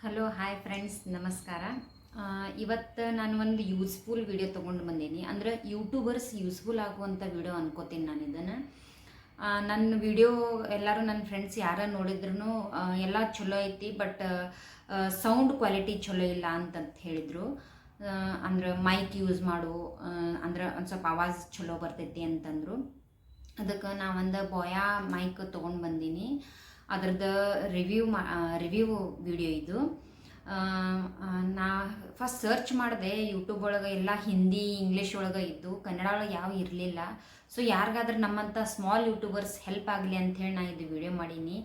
Hello hi friends ನಮಸ್ಕಾರ. ಇವತ್ತು ನಾನು ಒಂದು ಯೂಸ್ಫುಲ್ ವಿಡಿಯೋ ತೊಗೊಂಡು ಬಂದೀನಿ. ಅಂದರೆ ಯೂಟ್ಯೂಬರ್ಸ್ ಯೂಸ್ಫುಲ್ ಆಗುವಂಥ ವಿಡಿಯೋ ಅನ್ಕೋತೀನಿ ನಾನು ಇದನ್ನು. ನನ್ನ ವಿಡಿಯೋ ಎಲ್ಲರೂ ನನ್ನ ಫ್ರೆಂಡ್ಸ್ ಯಾರು ನೋಡಿದ್ರು ಎಲ್ಲ ಚಲೋ ಐತಿ, ಬಟ್ ಸೌಂಡ್ ಕ್ವಾಲಿಟಿ ಚಲೋ ಇಲ್ಲ ಅಂತಂತ ಹೇಳಿದರು. ಅಂದ್ರೆ ಮೈಕ್ ಯೂಸ್ ಮಾಡು, ಅಂದ್ರೆ ಒಂದು ಸ್ವಲ್ಪ ಆವಾಜ್ ಚಲೋ ಬರ್ತೈತಿ ಅಂತಂದರು. ಅದಕ್ಕೆ ನಾವೊಂದು ಬೋಯಾ ಮೈಕ್ ತೊಗೊಂಡು ಬಂದೀನಿ. ಅದ್ರದ್ದು ರಿವ್ಯೂ ವಿಡಿಯೋ ಇದು. ನಾ ಫಸ್ಟ್ ಸರ್ಚ್ ಮಾಡಿದೆ ಯೂಟ್ಯೂಬ್ ಒಳಗೆ, ಎಲ್ಲ ಹಿಂದಿ ಇಂಗ್ಲೀಷ್ ಒಳಗೆ ಇದ್ದು, ಕನ್ನಡ ಒಳಗೆ ಯಾವ ಇರಲಿಲ್ಲ. ಸೊ ಯಾರಿಗಾದ್ರೂ ನಮ್ಮಂಥ ಸ್ಮಾಲ್ ಯೂಟ್ಯೂಬರ್ಸ್ ಹೆಲ್ಪ್ ಆಗಲಿ ಅಂಥೇಳಿ ನಾನು ಇದು ವಿಡಿಯೋ ಮಾಡೀನಿ.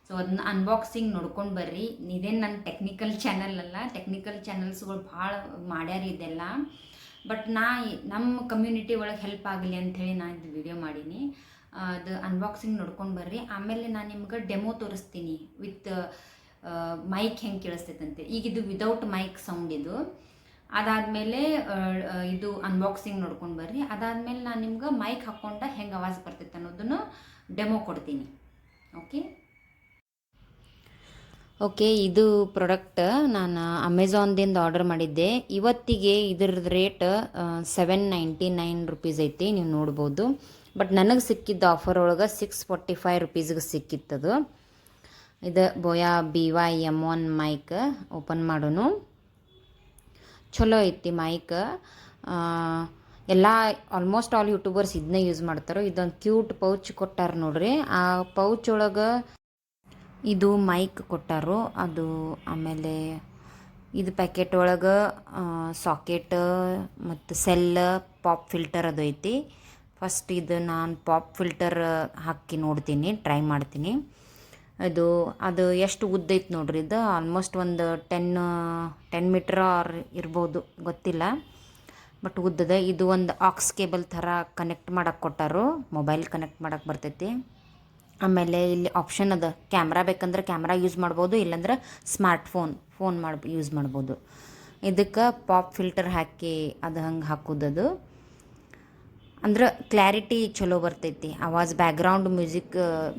ಸೊ ಅದನ್ನ ಅನ್ಬಾಕ್ಸಿಂಗ್ ನೋಡ್ಕೊಂಡು ಬರ್ರಿ. ಇದೇನು ನನ್ನ ಟೆಕ್ನಿಕಲ್ ಚಾನಲ್ ಅಲ್ಲ, ಟೆಕ್ನಿಕಲ್ ಚಾನಲ್ಸ್ಗಳು ಭಾಳ ಮಾಡ್ಯಾರ ಇದೆಲ್ಲ. ಬಟ್ ನಮ್ಮ ಕಮ್ಯುನಿಟಿ ಒಳಗೆ ಹೆಲ್ಪ್ ಆಗಲಿ ಅಂಥೇಳಿ ನಾನು ಇದು ವಿಡಿಯೋ ಮಾಡೀನಿ. ಅದು ಅನ್ಬಾಕ್ಸಿಂಗ್ ನೋಡ್ಕೊಂಡು ಬರ್ರಿ. ಆಮೇಲೆ ನಾನು ನಿಮ್ಗೆ ಡೆಮೋ ತೋರಿಸ್ತೀನಿ ವಿತ್ ಮೈಕ್ ಹೆಂಗೆ ಕೇಳಿಸ್ತೈತಂತೆ. ಈಗ ಇದು ವಿದೌಟ್ ಮೈಕ್ ಸೌಂಡ್ ಇದು. ಅದಾದಮೇಲೆ ಇದು ಅನ್ಬಾಕ್ಸಿಂಗ್ ನೋಡ್ಕೊಂಡು ಬರ್ರಿ. ಅದಾದಮೇಲೆ ನಾನು ನಿಮ್ಗೆ ಮೈಕ್ ಹಾಕ್ಕೊಂಡ ಹೆಂಗೆ ಆವಾಜ್ ಬರ್ತೈತೆ ಅನ್ನೋದನ್ನು ಡೆಮೋ ಕೊಡ್ತೀನಿ. ಓಕೆ, ಇದು ಪ್ರಾಡಕ್ಟ್ ನಾನು ಅಮೆಝಾನ್ದಿಂದ ಆರ್ಡರ್ ಮಾಡಿದ್ದೆ. ಇವತ್ತಿಗೆ ಇದ್ರದ್ದು ರೇಟ್ $799 ಐತಿ, ನೀವು ನೋಡ್ಬೋದು. ಬಟ್ ನನಗೆ ಸಿಕ್ಕಿದ್ದ ಆಫರ್ ಒಳಗೆ $645 ಸಿಕ್ಕಿತ್ತದು. ಇದು ಬೋಯಾ BY-M1 ಮೈಕ್. ಓಪನ್ ಮಾಡೋನು. ಚಲೋ ಐತಿ ಮೈಕ್. ಎಲ್ಲ ಆಲ್ಮೋಸ್ಟ್ ಆಲ್ ಯೂಟ್ಯೂಬರ್ಸ್ ಇದನ್ನೇ ಯೂಸ್ ಮಾಡ್ತಾರೆ. ಇದೊಂದು ಕ್ಯೂಟ್ ಪೌಚ್ ಕೊಟ್ಟಾರ ನೋಡ್ರಿ. ಆ ಪೌಚ್ ಒಳಗೆ ಇದು ಮೈಕ್ ಕೊಟ್ಟಾರು. ಅದು ಆಮೇಲೆ ಇದು ಪ್ಯಾಕೆಟ್ ಒಳಗೆ ಸಾಕೆಟ್ ಮತ್ತು ಸೆಲ್, ಪಾಪ್ ಫಿಲ್ಟರ್ ಅದು ಐತಿ. ಫಸ್ಟ್ ಇದು ನಾನು ಪಾಪ್ ಫಿಲ್ಟರ್ ಹಾಕಿ ನೋಡ್ತೀನಿ, ಟ್ರೈ ಮಾಡ್ತೀನಿ. ಅದು ಎಷ್ಟು ಉದ್ದ ಐತೆ ನೋಡ್ರಿ. ಇದು ಆಲ್ಮೋಸ್ಟ್ ಒಂದು 10 ಮೀಟ್ರ್ ಇರ್ಬೋದು, ಗೊತ್ತಿಲ್ಲ, ಬಟ್ ಉದ್ದದ. ಇದು ಒಂದು ಆಕ್ಸ್ ಕೇಬಲ್ ಥರ ಕನೆಕ್ಟ್ ಮಾಡಕ್ಕೆ ಕೊಟ್ಟಾರು, ಮೊಬೈಲ್ ಕನೆಕ್ಟ್ ಮಾಡಕ್ಕೆ ಬರ್ತೈತಿ. ಆಮೇಲೆ ಇಲ್ಲಿ ಆಪ್ಷನ್ ಅದ, ಕ್ಯಾಮ್ರಾ ಬೇಕಂದ್ರೆ ಕ್ಯಾಮ್ರಾ ಯೂಸ್ ಮಾಡ್ಬೋದು, ಇಲ್ಲಾಂದ್ರೆ ಫೋನ್ ಯೂಸ್ ಮಾಡ್ಬೋದು. ಇದಕ್ಕೆ ಪಾಪ್ ಫಿಲ್ಟರ್ ಹಾಕಿ ಅದು ಹಂಗೆ ಹಾಕೋದದು. ಅಂದ್ರೆ ಕ್ಲಾರಿಟಿ ಚಲೋ ಬರ್ತೈತಿ, ಆವಾಜ್ ಬ್ಯಾಕ್ಗ್ರೌಂಡ್ ಮ್ಯೂಸಿಕ್,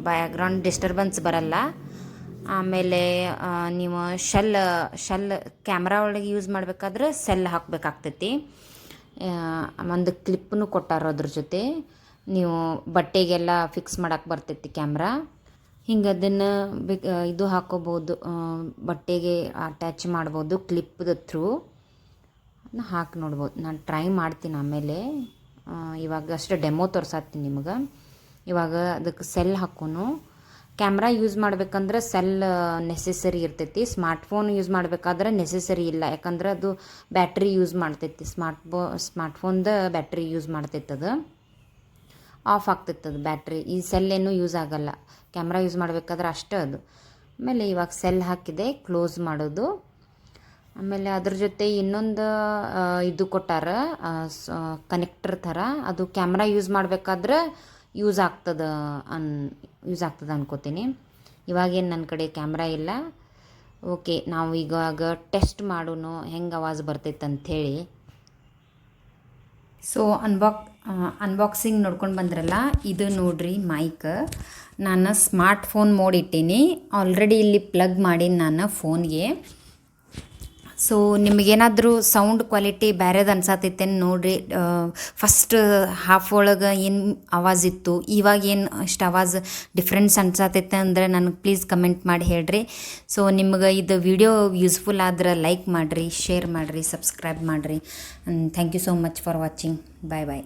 ಬ್ಯಾಕ್ಗ್ರೌಂಡ್ ಡಿಸ್ಟರ್ಬೆನ್ಸ್ ಬರಲ್ಲ. ಆಮೇಲೆ ನೀವು ಶೆಲ್ ಕ್ಯಾಮ್ರಾ ಒಳಗೆ ಯೂಸ್ ಮಾಡಬೇಕಾದ್ರೆ ಸೆಲ್ ಹಾಕಬೇಕಾಗ್ತೈತಿ. ಒಂದು ಕ್ಲಿಪ್ಪನ್ನು ಕೊಟ್ಟಾರೋ ಅದ್ರ ಜೊತೆ. ನೀವು ಬಟ್ಟೆಗೆಲ್ಲ ಫಿಕ್ಸ್ ಮಾಡೋಕ್ಕೆ ಬರ್ತೈತಿ ಕ್ಯಾಮ್ರಾ. ಹಿಂಗೆ ಅದನ್ನು ಇದು ಹಾಕೋಬೋದು, ಬಟ್ಟೆಗೆ ಅಟ್ಯಾಚ್ ಮಾಡ್ಬೋದು ಕ್ಲಿಪ್ಪದ ಥ್ರೂ. ಹಾಕಿ ನೋಡ್ಬೋದು. ನಾನು ಟ್ರೈ ಮಾಡ್ತೀನಿ ಆಮೇಲೆ. ಇವಾಗ ಅಷ್ಟೇ ಡೆಮೋ ತೋರ್ಸಾತೀನಿ ನಿಮಗೆ. ಇವಾಗ ಅದಕ್ಕೆ ಸೆಲ್ ಹಾಕೋನು. ಕ್ಯಾಮ್ರಾ ಯೂಸ್ ಮಾಡಬೇಕಂದ್ರೆ ಸೆಲ್ ನೆಸೆಸರಿ ಇರ್ತೈತಿ. ಸ್ಮಾರ್ಟ್ಫೋನ್ ಯೂಸ್ ಮಾಡಬೇಕಾದ್ರೆ ನೆಸೆಸರಿ ಇಲ್ಲ, ಯಾಕಂದ್ರೆ ಅದು ಬ್ಯಾಟ್ರಿ ಯೂಸ್ ಮಾಡ್ತೈತಿ. ಸ್ಮಾರ್ಟ್ಫೋನ್ದ ಬ್ಯಾಟ್ರಿ ಯೂಸ್ ಮಾಡ್ತೈತೆ, ಅದು ಆಫ್ ಆಗ್ತೈತೆ ಅದು ಬ್ಯಾಟ್ರಿ. ಈ ಸೆಲ್ ಏನೂ ಯೂಸ್ ಆಗಲ್ಲ, ಕ್ಯಾಮ್ರಾ ಯೂಸ್ ಮಾಡಬೇಕಾದ್ರೆ ಅಷ್ಟೇ ಅದು. ಆಮೇಲೆ ಇವಾಗ ಸೆಲ್ ಹಾಕಿದೆ, ಕ್ಲೋಸ್ ಮಾಡೋದು. ಆಮೇಲೆ ಅದ್ರ ಜೊತೆ ಇನ್ನೊಂದು ಇದು ಕೊಟ್ಟಾರ, ಕನೆಕ್ಟರ್ ಥರ. ಅದು ಕ್ಯಾಮ್ರಾ ಯೂಸ್ ಮಾಡಬೇಕಾದ್ರೆ ಯೂಸ್ ಆಗ್ತದೆ ಅನ್ಕೋತೀನಿ. ಇವಾಗೇನು ನನ್ನ ಕಡೆ ಕ್ಯಾಮ್ರಾ ಇಲ್ಲ. ಓಕೆ, ನಾವು ಇವಾಗ ಟೆಸ್ಟ್ ಮಾಡೋನು ಹೆಂಗೆ ಆವಾಜ್ ಬರ್ತೈತೆ ಅಂಥೇಳಿ. ಸೊ ಅನ್ಬಾಕ್ಸಿಂಗ್ ನೋಡ್ಕೊಂಡು ಬಂದ್ರಲ್ಲ, ಇದು ನೋಡ್ರಿ ಮೈಕ್. ನಾನು ಸ್ಮಾರ್ಟ್ಫೋನ್ ಮೋಡ್ ಇಟ್ಟೀನಿ. ಆಲ್ರೆಡಿ ಇಲ್ಲಿ ಪ್ಲಗ್ ಮಾಡೀನಿ ನಾನು ಫೋನ್ಗೆ. ಸೊ ನಿಮಗೇನಾದರೂ ಸೌಂಡ್ ಕ್ವಾಲಿಟಿ ಬೇರೆದು ಅನ್ಸತ್ತೈತೇನು ನೋಡಿರಿ. ಫಸ್ಟ್ ಹಾಫ್ ಒಳಗೆ ಏನು ಆವಾಜ್ ಇತ್ತು, ಇವಾಗ ಏನು ಅಷ್ಟು ಆವಾಜ್ ಡಿಫ್ರೆನ್ಸ್ ಅನ್ಸತ್ತೈತೆ ಅಂದರೆ ನನಗೆ ಪ್ಲೀಸ್ ಕಮೆಂಟ್ ಮಾಡಿ ಹೇಳ್ರಿ. ಸೊ ನಿಮ್ಗೆ ಇದು ವಿಡಿಯೋ ಯೂಸ್ಫುಲ್ ಆದ್ರೆ ಲೈಕ್ ಮಾಡಿರಿ, ಶೇರ್ ಮಾಡಿರಿ, ಸಬ್ಸ್ಕ್ರೈಬ್ ಮಾಡಿರಿ. Thank you so much for watching. Bye bye.